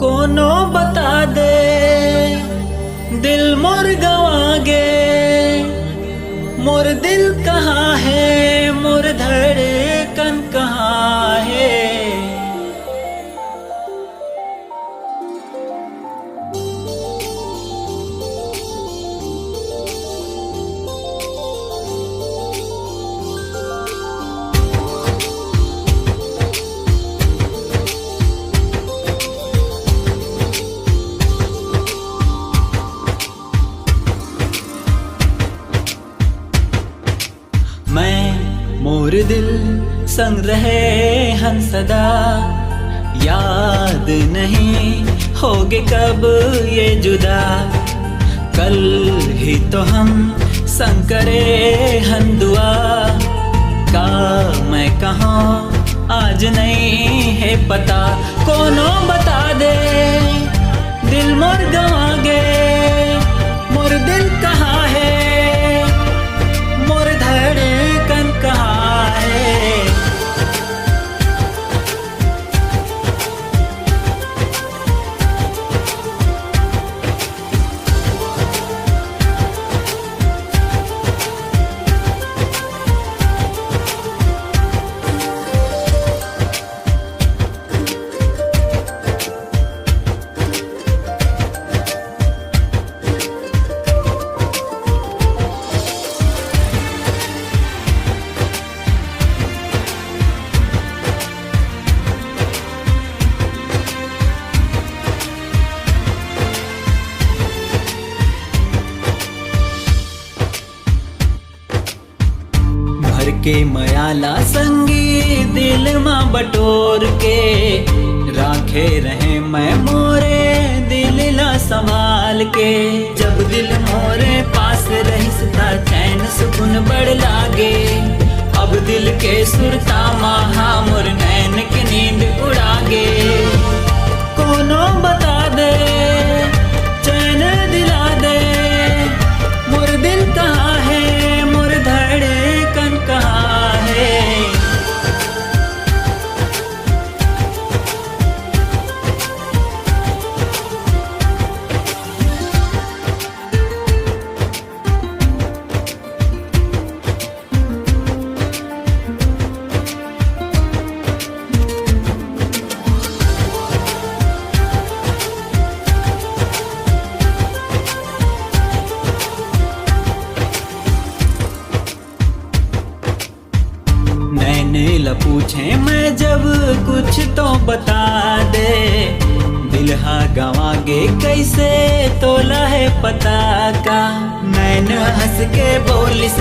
कोनो बता दे दिल मोर गवागे, मोर दिल कहाँ है, मोर धड़कन कहाँ है। मैं मोर दिल संग रहे हम सदा, याद नहीं होगे कब ये जुदा। कल ही तो हम संग करे हम दुआ, का मैं कहाँ आज नहीं है पता। कोनो बता दे दिल मोर गवागे, मोर दिल कहाँ है, मोर धड़कन कहाँ है। के मयाला संगी दिल माँ बटोर के, राखे रहे मैं मोरे दिल ला संभाल के। जब दिल मोरे पास रहिसता चैन सुकून बड़ लागे, अब दिल के सुरता महा मोर नैन के नींद उड़ागे। कोनो बता दे चैन दिला दे, मोर दिल कहाँ है, मोर धड़कन कहाँ है। नैन पूछे मैं जब कुछ तो बता दे, दिलहा गवागे कैसे तोला है पता का। नैन हंस के बोलिस